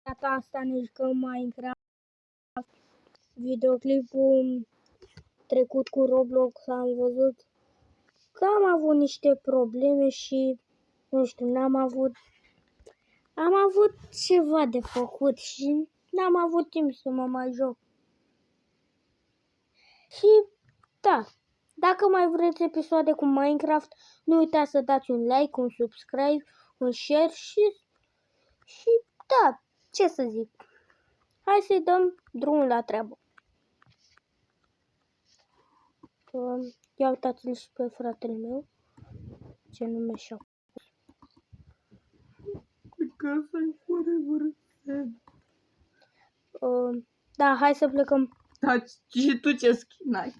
data asta ne jucăm Minecraft. Videoclipul trecut cu Roblox am văzut că am avut niște probleme și nu știu, am avut ceva de făcut și n-am avut timp să mă mai joc. Și da, dacă mai vreți episoade cu Minecraft, nu uitați să dați un like, un subscribe, un share și da, ce să zic. Hai să-i dăm drumul la treabă. Ia uitați-l și pe fratele meu, ce nume și-a. Da, hai să plecăm. Da, și tu ce skin ai?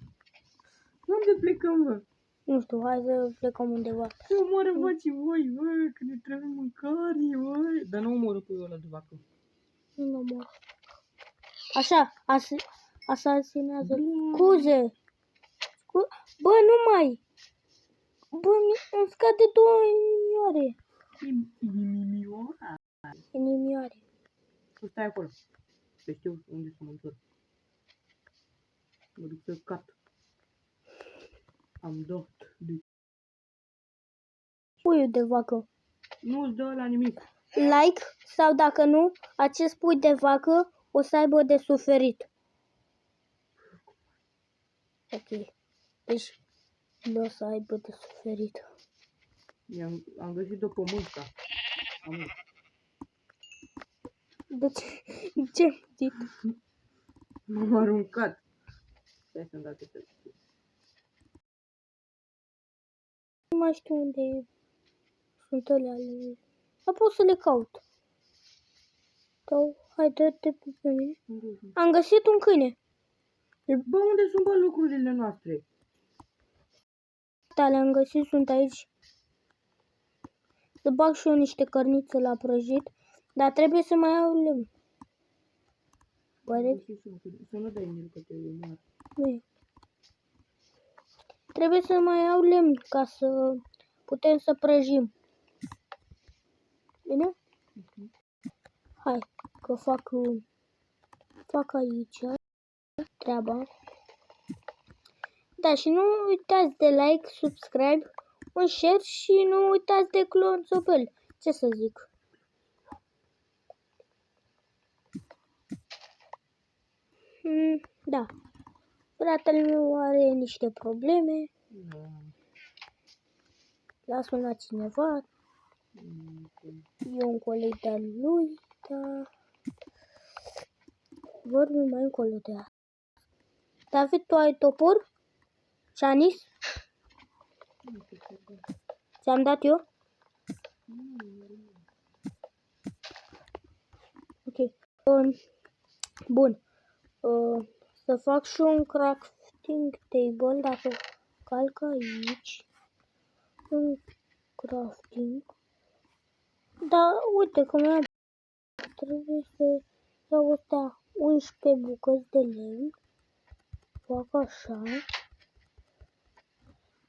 Unde plecăm, bă? Nu știu, hai să plecăm undeva. Ce omoară vacii voi, bă, că ne trebuie mâncare, bă. Dar nu omoră cu ăla de vacă. Nu mă. Așa, asasinează. Scuze. Bă, nu mai. Bă, îmi scade 2 inimioare. Inimioara? Inimioare. Tu stai acolo. Să știu unde să mă întorc. Mă duc să cat. Am dat de... Puiul de vacă. Nu-ți dă la nimic. Like sau dacă nu, acest pui de vacă o să aibă de suferit. Ok. Deci nu o să aibă de suferit. Am găsit-o pe mâsta. De ce? M-am aruncat. Stai să-mi dau să Nu mai știu unde sunt alea. Dar pot să le caut. Sau, hai, dă-te pe mine. Am găsit un câine. Bă, unde sunt, bă, lucrurile noastre? Da, le-am găsit, sunt aici. Să bag și eu niște cărnițe la prăjit, dar trebuie să mai iau lemn. Pare? Să nu dai nimic că te omoară. Trebuie să mai iau lemn ca să putem să prăjim. Bine? Hai, că fac aici treaba. Da, și nu uitați de like, subscribe, un share și nu uitați de clonțopel. Ce să zic? Da. Fratele meu are niște probleme. L-a sunat cineva. E un coleg de-al lui, dar vorbim mai încolo de asta. David, tu ai topor? Șanis? Ți-am dat eu? Ok. Bun. Să fac și un crafting table dacă calc aici. Un crafting. Da, uite că trebuie să iau astea 11 bucăți de lemn. Fac așa.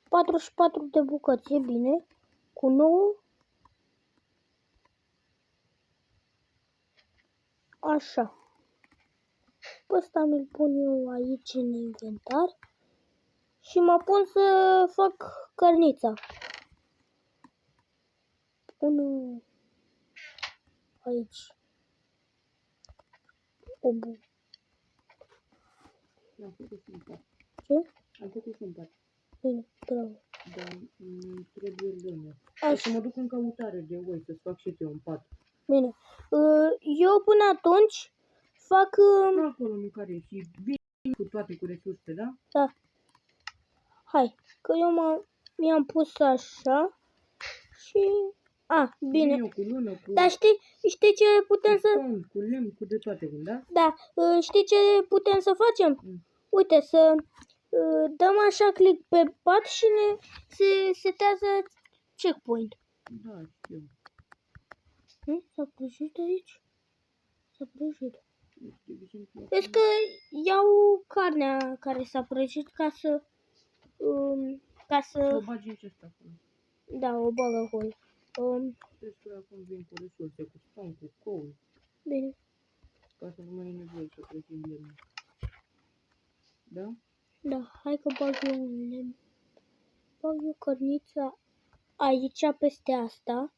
44 de bucăți, e bine. Cu 9. Așa. Pe ăsta mi-l pun eu aici în inventar. Și mă pun să fac cărnița. Pun aici. O bu. Ce? Am făcut un pat. Bine, bravo. Dar trebuie lână. O să mă duc în căutare de oi să-ți fac și eu un pat. Bine. Eu până atunci fac... Acolo mâncare și vin cu toate cu resurse, da? Da. Hai, că eu mi-am pus așa și... bine. Eu cu lână, cu... Dar știi ce putem să... Cu lemn, cu de toate, da? Da, știi ce putem să facem? Uite, să dăm așa click pe pat și se setează checkpoint. Da, știu. S-a prăjit aici? S-a prăjit. Vezi că iau carnea care s-a prăjit ca să... O bagi în ce-asta acolo. Da, o bag acolo. Deci că acum vin cu resurse, cu spawn, cu coal. Bine. Ca să nu mai e nevoie să trezim lemne. Da? Da, hai că bag eu un lemn. Bag eu cărnița aici, peste asta.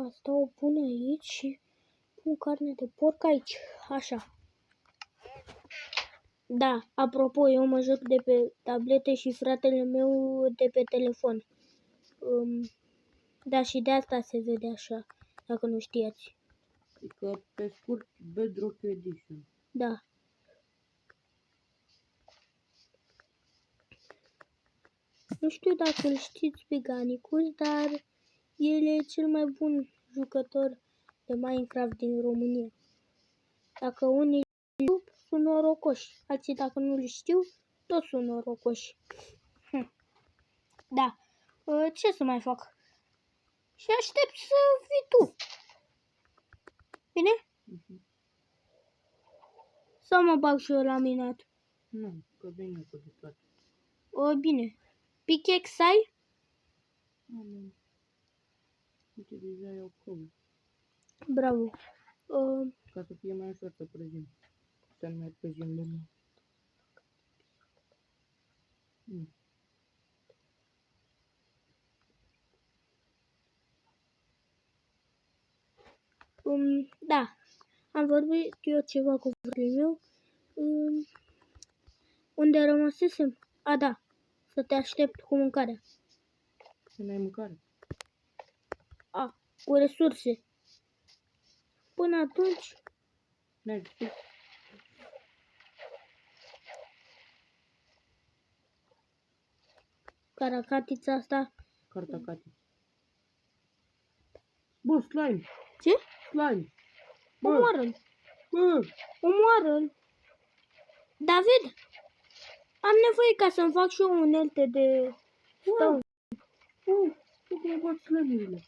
Asta o pun aici și pun carne de porc aici. Așa. Da, apropo, eu mă joc de pe tablete și fratele meu de pe telefon. Da, și de asta se vede așa, dacă nu știați. Adică, pe scurt, Bedrock Edition. Da. Nu știu dacă îl știți pe Ganicus, dar el e cel mai bun jucător de Minecraft din România. Dacă unii știu, sunt norocoși. Alții, dacă nu-l știu, tot sunt norocoși. Da. Ce să mai fac? Și aștept să vii tu. Bine? Sau mă bag și eu la minat? Nu, că vine cu de toate. Bine. Pickaxe ai? Am. Uite, deja iau cău. Bravo. Ca să fie mai ușor să prăjim. Să nu mai prăjim lemne. Da. Am vorbit eu ceva cu fratele meu. Unde rămăsesem? A, da. Să te aștept cu mâncarea. Să n-ai mâncare. Cu resurse. Până atunci, Mergi tu. caracatița asta. Cartacati. Bă, slime! Ce? Slime! Bă! Omoară-l. Bă! Omoară-l. David, am nevoie ca să-mi fac și eu unelte de stone. Nu că mă bat slime-urile.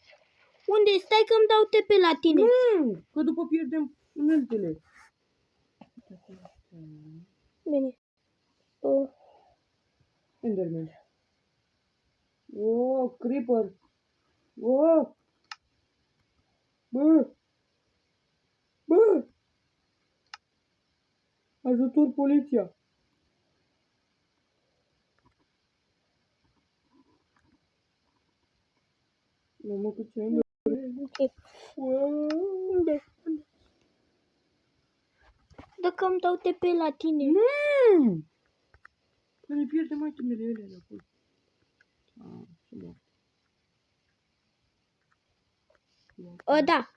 Unde? Stai că-mi dau TP la tine. Nu! Că după pierdem uneltele. Bine. Enderman. Creeper. Bă! Bă! Ajutor, poliția! Nu mă cu ce Ok. Unde? Dacă îmi dau TP la tine. Nu! Că ne pierdem itemele alea acolo. Ce mă. Da.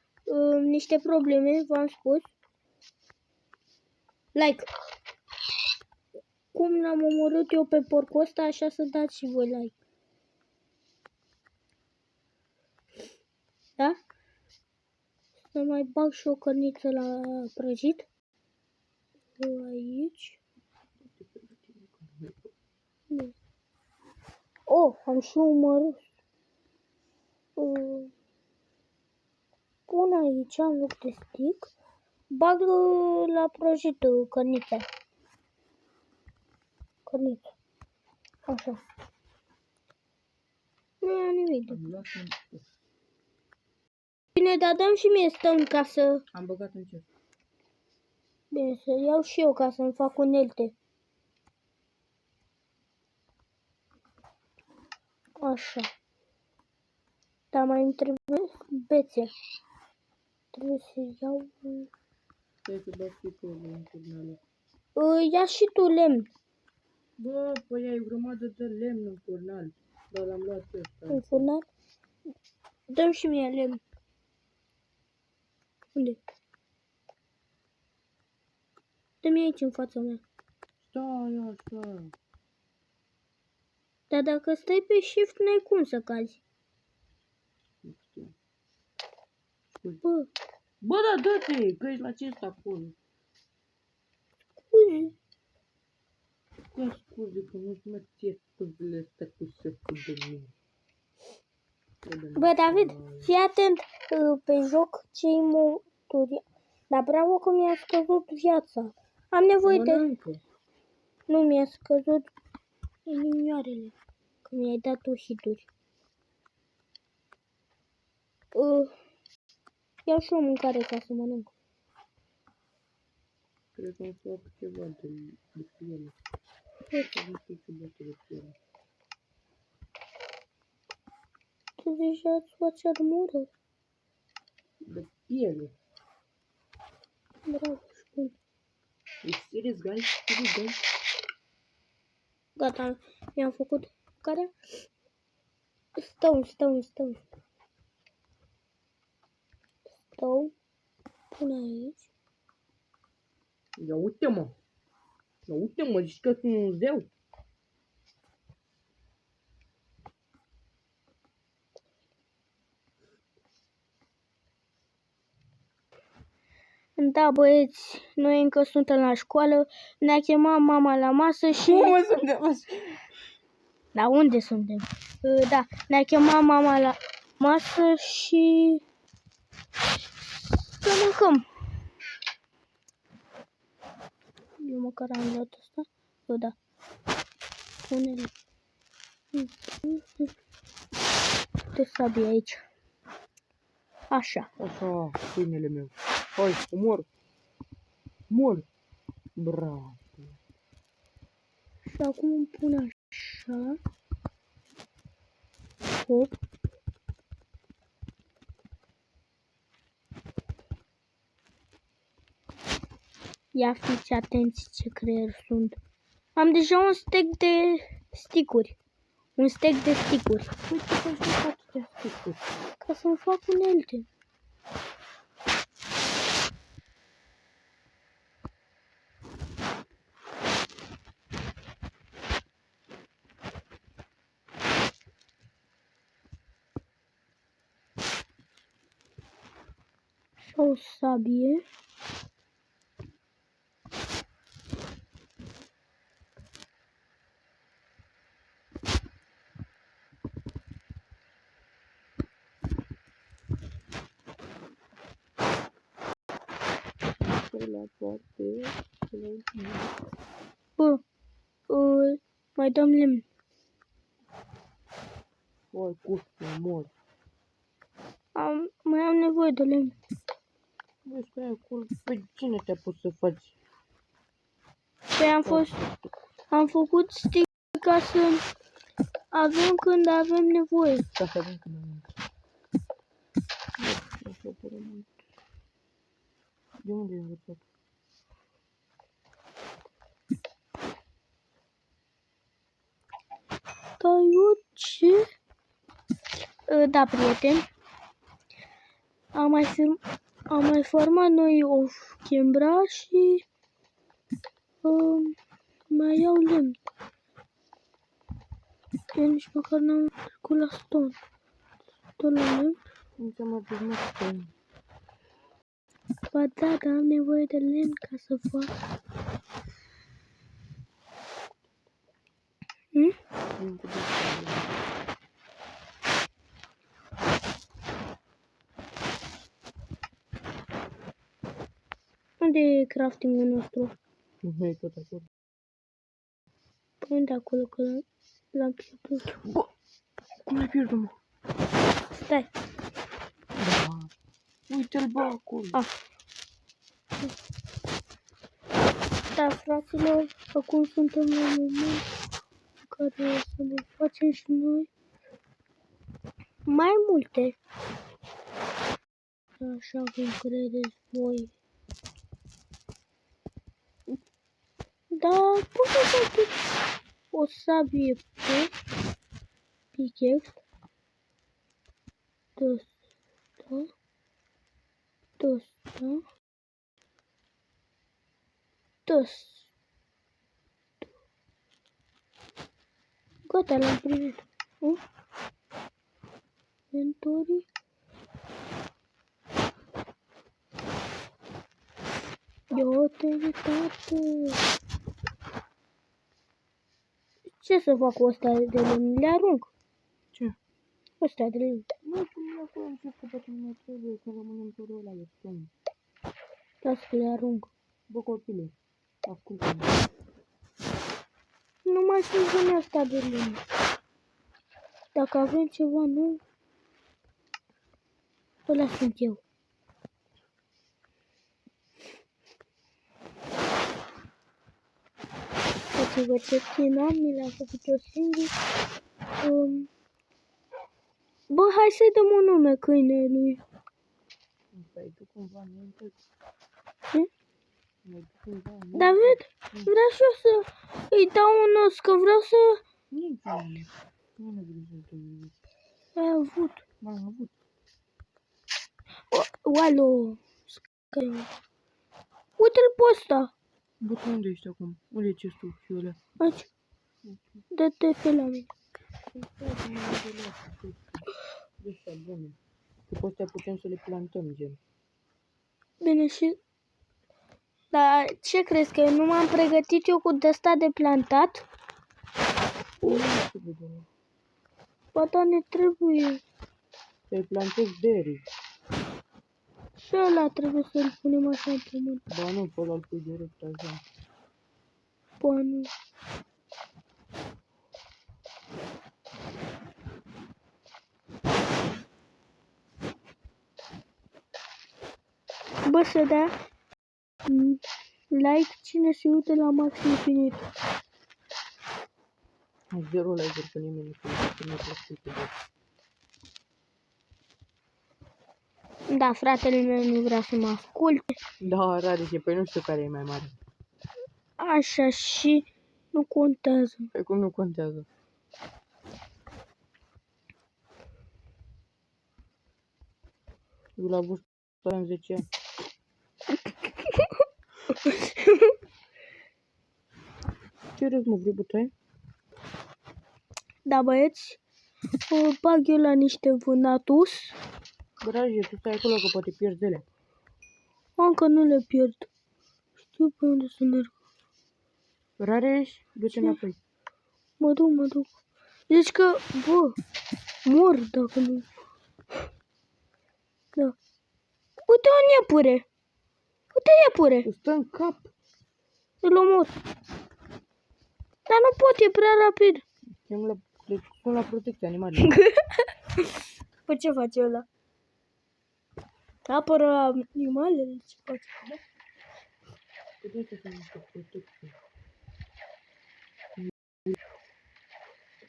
Niște probleme, v-am spus. Like. Cum l-am omorât eu pe porcul ăsta, așa să dați și voi like. Da? Să mai bag și o cărniță la prăjit. Aici. Am și un măruș. Pun aici în loc de stick. Bag la prăjit cărnița. Cărniță. Așa. Nu e nimic. Bine, dar dăm și mie stone ca să... Am băgat în ce? Bine, să iau și eu ca să-mi fac unelte. Așa. Dar mai îmi trebuie bețe. Trebuie să iau... Trebuie să bagi și tu în turnale. Ia și tu lemn. Bă, păi ai o grămadă de lemn în turnal. Dar l-am luat ăsta. În furnal? Dăm și mie lemn. Unde? Dă-mi aici în fața mea. Stai așa. Dar dacă stai pe shift, n-ai cum să cazi. Nu știu. Bă, Bă, da, dă-te, că ești la ce ești acolo. scuze. Că scuze că nu-ți merg ție scuzele astea cu seful de mine. Bă, David, fii atent pe joc ce-i motori. Dar bravo că mi-a scăzut viața. Am nevoie de... Nu mi-a scăzut inimioarele. Că mi-ai dat tu hituri. Iau și o mâncare ca să mănânc. Trebuie să-mi fac ceva de piele. Nu știu ce bate de piele. Tu deja îți faci armură. De piele. Bravo, știu. Ești serios, guys? Serios, guys? Gata, mi-am făcut care? Stau. Pun aici. Ia uite-mă! Ia uite-mă, zici că sunt un zeu? Da, băieți, noi încă suntem la școală. Ne-a chemat mama la masă și... Cum suntem așa? Da, unde suntem? Da, ne-a chemat mama la masă și... să mâncăm. Eu măcar am luat asta. Da. Pune-le. Te sabie aici. Așa. Așa, câinele meu. Hai, omor! Mor! Bravo! Și acum îmi pun așa. Hop. Ia fiți atenți ce creier sunt. Am deja un steak de sticuri. Un steak de sticuri. Uite că îți fac atâtea sticuri. Ca să-mi fac unelte. Și o sabie. Pe la parte, pe la ultimul. Bă, mai dăm lemn. Hai, curte, mor. Mai am nevoie de lemn. Vezi că ai acolo. Păi cine te-a pus să faci? Păi am făcut stick ca să avem când avem nevoie. Ca să avem când am așa părăm. De unde ai învățat? Da, eu ce? Da, prieteni. Am mai format noi o chembra și mai iau lemn. Eu nici măcar n-am trecut la stone. Tot la lemn. Nu ți-am adus mă. Ba da, dar am nevoie de lemn ca să fac. Unde e craftingul nostru? Nu e tot acolo. Păi unde acolo că l-am pierdut? Bă! Cum l-ai pierdut, mă? Stai. Da. Uite-l, bă, acolo. Da, fraților, acum suntem la moment în care să ne facem și noi mai multe. Așa cum credeți voi. Da, puteți să o sabie pe pickaxe. Gata, l-am primit. Inventory. Eu te uitate. Ce să fac cu ăsta de lemn? Le arunc. Ce? Ăsta de lemn. Nu știu, acolo am zis că poate nu mai trebuie să rămânem pe ăla de stone. Las că le arunc. Bă, copile, ascultă-mă. Nu mai sunt în asta de lemn. Dacă avem ceva nou, ăla sunt eu. Uitați-vă ce țin am, mi le-am făcut eu singur. Bă, hai să-i dăm un nume câinelui. Păi tu cumva nu uitați. Ce? Mai tu cumva nu. David, vreau și eu să îi dau un os, că vreau să... Nici nu ne vrei să te uiți. Ai avut. M-am avut. Oalo. Uite-l pe ăsta. Bă, tu unde ești acum? Unde e chestul și ăla? Aici. Dă-te pe la mine. De astea bune. Că pe astea putem să le plantăm, gen. Bine și... Dar ce crezi, că nu m-am pregătit eu cu de-asta de plantat? Nu știu de bine. Ba da, ne trebuie. Să-i plantezi berry. Și ăla trebuie să-l punem așa în pământ. Ba nu, pe ăla îl pui direct așa. Ba nu. Bă, să dea like cine se uită la Max Infinit. 0 like-uri pe nimeni nu se nu plăcută. Da, fratele meu nu vrea să mă asculte. Da, Radice, păi nu știu care e mai mare. Așa și nu contează. Păi cum nu contează? Eu la vârstă am 10 ani. Ce râzi, mă, vrei bătaie? Da, băieți, o bag eu la niște vânatus. Dragi, tu stai acolo că poate pierzi ele. Încă nu le pierd. Știu pe unde să merg. Rareș, du-te înapoi. Mă duc. Deci că, bă, mor dacă nu. Da. Uite un iepure. Uite iepure. Îți stă în cap. Îl omor. Dar nu pot, e prea rapid. Sunt la protecție animalelor. Păi ce face ăla? Apără animalele? Ce face? Putem să fim niște protecție.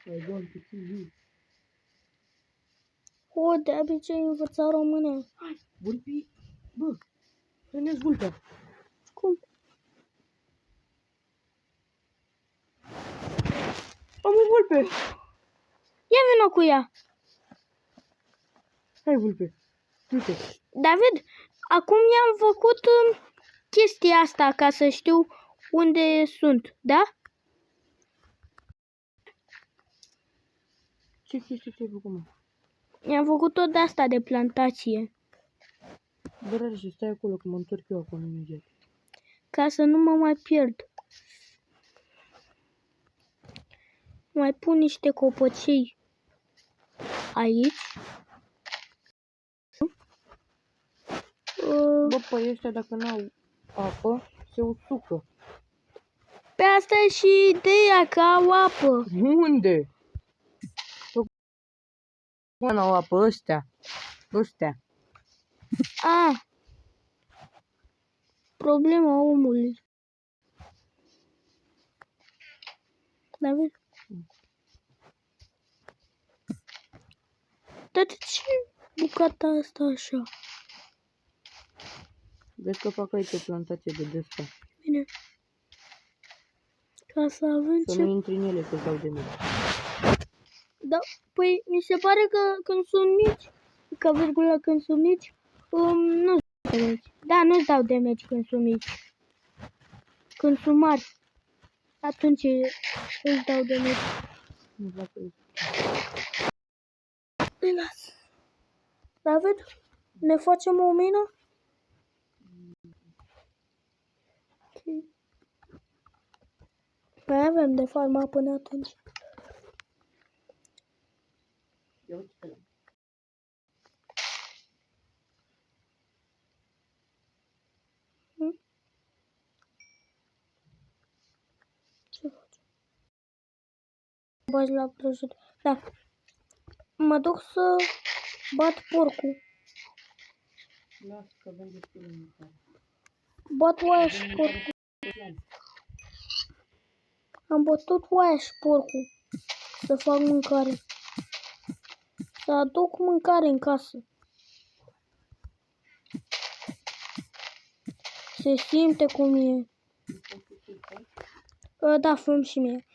I want to kill you. O, de obicei învăța română. Hai, vulpii. Bă, hrănesc vulpea. Cum? Am o vulpe. Ia vină cu ea. Hai, vulpe. Uite. David, acum i-am făcut chestia asta ca să știu unde sunt, da? Ce chestie ți-ai făcut, mă? I-am făcut tot de asta de plantație. Bă, Radice, stai acolo că mă întorc eu acolo imediat. Ca să nu mă mai pierd. Mai pun niște copăcei aici. Bă, păi ăștia dacă n-au apă, se usucă. Pe asta e și ideea, că au apă. Unde? Cum n-au apă ăstea? Ăstea. A, problema omului. David? Dar de ce bucata asta așa? Vezi că fac aici o plantație de desca. Bine. Ca să avem Să ce... nu intri în ele, că dau de mine. Da, păi mi se pare că când sunt mici, ca virgula când sunt mici, nu-ți dau de meci. Da, nu-ți dau de meci când sunt mici. Când sunt mari, atunci îți dau de meci. Nu fac aici. Îi las. David, ne facem o mină? Ok. Mai avem de farma până atunci. Ia uite-te la Ce faci? Bagi la prăjit. Da. Mă duc să bat porcul. Las că avem destul de mâncare. Bat oaia și porcul. Am bătut oaia și porcul să fac mâncare. Să aduc mâncare în casă. Se simte cum e. Da, făm și mie.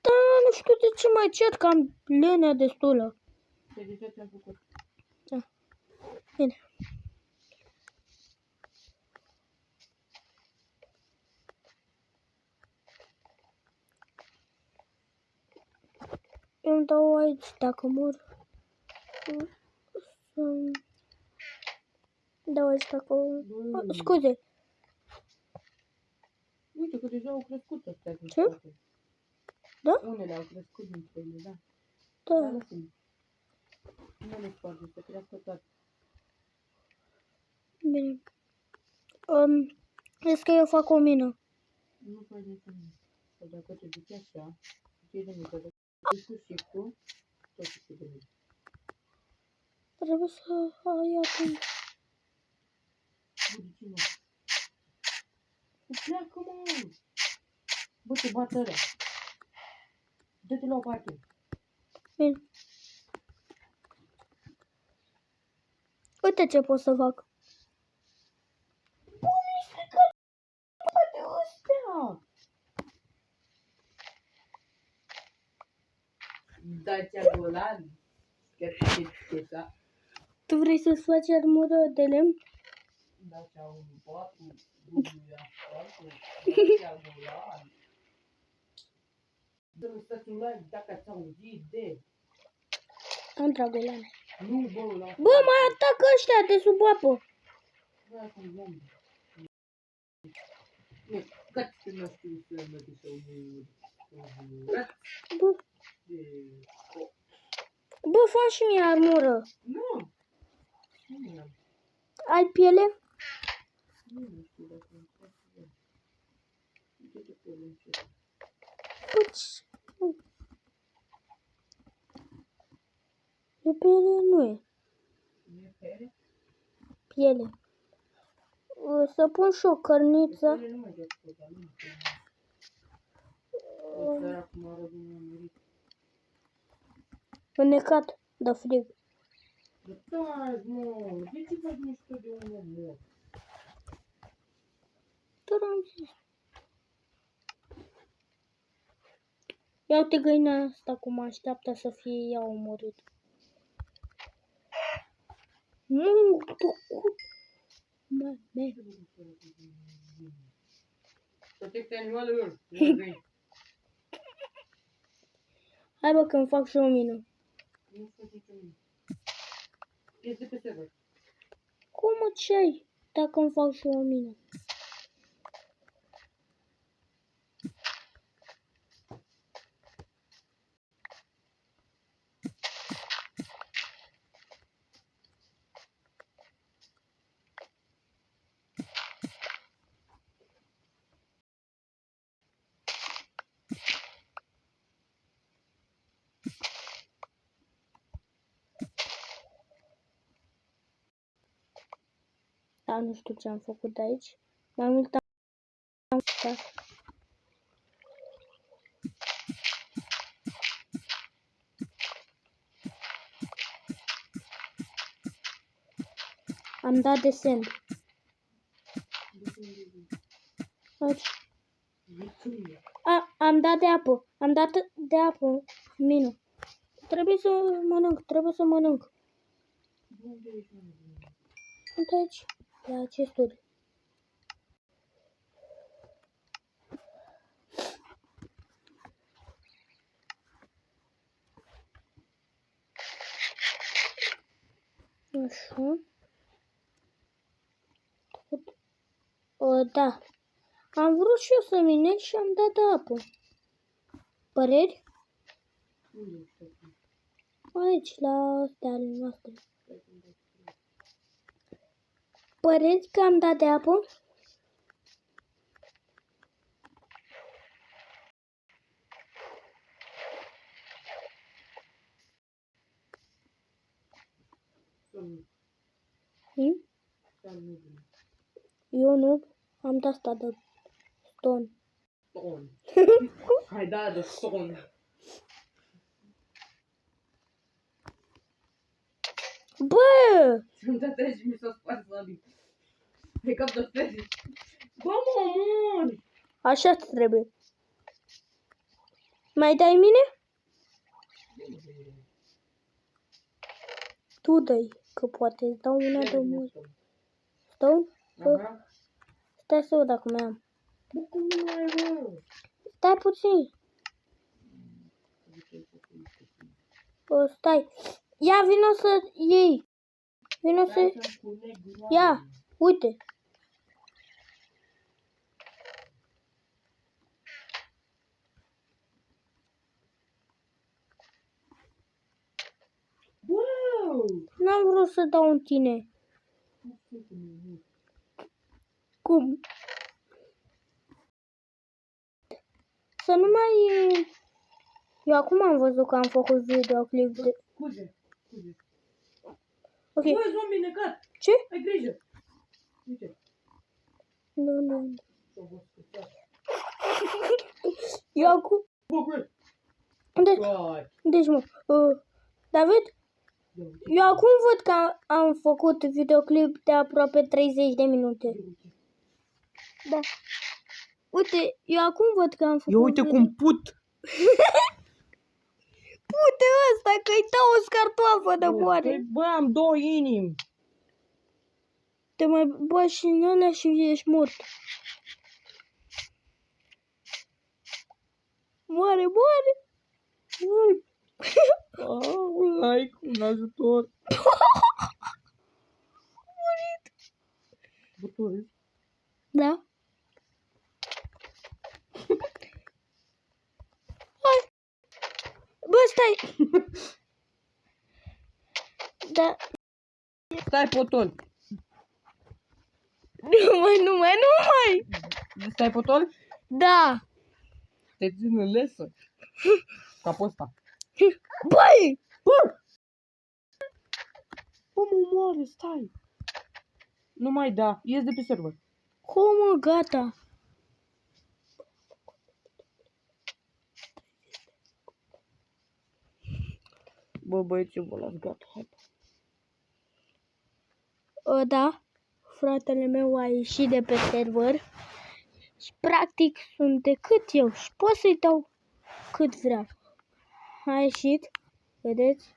Da, nu știu de ce mai cer, că am lenea destulă. De ce ți-am făcut? Da. Bine. Eu îmi dau aici dacă mor. Dau aici dacă... Scuze. Uite că deja au crescut astea din Ce? spate. Da? Unele au crescut dintre ele, da. Da. Dar lăsă-mi. Nu le sparge, să crească toate. Bine. Vezi că eu fac o mină. Nu faci niciun. Că dacă te duci așa, e de mică, dacă te duci cu shift-ul, tot e de mică. Trebuie să ai atent. Bă, pleacă, mă! Bă, te bată ăla. Dă-te la o parte. Bine. Uite ce pot să fac. Bă, mi-ai stricat toate astea! Dacia Golan. Chiar ce da? Tu vrei să-ți faci armură de lemn? Dacia 1.4, Bubuia 4, Dacia Golan. Să-mi stați un live dacă ați auzit de... Antragolane. Nu, bă, la... Bă, mai atacă ăștia de sub apă. Bă, acum zombi. Nu, cât că nu știu să mă duc să unul... Bă, bă, fă și mie armură. Nu! Nu am. Ai piele? Nu știu dacă am fac. Uite de pe ele încet. Păi, de piele nu e. Nu e pere? Piele. Să pun și o cărniță. Pere nu mai joc pe dar nu știu. O sărac cum arăt un murit. Înnecat de frig. Stai, mă! De ce faci mișto de un om mort? Doar am zis. Ia uite găina asta cum așteaptă să fie ea omorât. Nu, tăcut. Mame. Protecția animalelor! Hai bă că îmi fac și o mină. Nu faci nicio mină. Este pe server. Cum mă ce ai dacă îmi fac și o mină? Da, nu știu ce am făcut de aici. Mai mult am făcut. Am dat de send. Aici. Am dat de apă. Am dat de apă. Mină. Trebuie să mănânc. Trebuie să mănânc. Sunt aici. La acesturi. Așa. Da. Am vrut și eu să minez și am dat de apă. Păreri? Aici, la astea ale noastre. Păreți că am dat de apă? Eu nu. Am de asta de stone. stone. Hai da de stone. Bă! Sunt atât și mi s-a spart sabia. Pe cap de ferii. Bă, mă omori! Așa-ți trebuie. Mai dai mine? Tu dai, că poate îți dau una de mult. Stau? Aha. Stai să văd dacă mai am. Bă, cum nu mai ai, bă? Stai puțin. Stai. Ia, vino să iei. Vino să... Ia, uite. Wow! N-am vrut să dau în tine. Cum? Să nu mai... Eu acum am văzut că am făcut videoclip de... Scuze. Ok. Bă, zombie necat! Ce? Ai grijă! Uite. Nu. S-a văzut. Eu acum... Bă, bă! Deci, mă, David, eu acum văd că am făcut videoclip de aproape 30 de minute. Da. Uite, eu acum văd că am făcut... Ia uite cum put! Uite ăsta, că-i dau o scartoafă de moare. Bă, am 2 inimi! Te mai bagi și în alea și ești mort. Moare. Un like, un ajutor! Murit. Butorii. Da? Hai. Bă, stai. Da. Stai, potol! Nu mai. Stai, potol? Da. Te țin în lesă. Ca pe ăsta. Băi! Bă! Bă, mă moare, stai! Nu mai da, ies de pe server. Mă, gata. Bă, băieți, vă las gata, hai. Da, fratele meu a ieșit de pe server și practic sunt decât eu și pot să-i dau cât vreau. A ieșit, vedeți?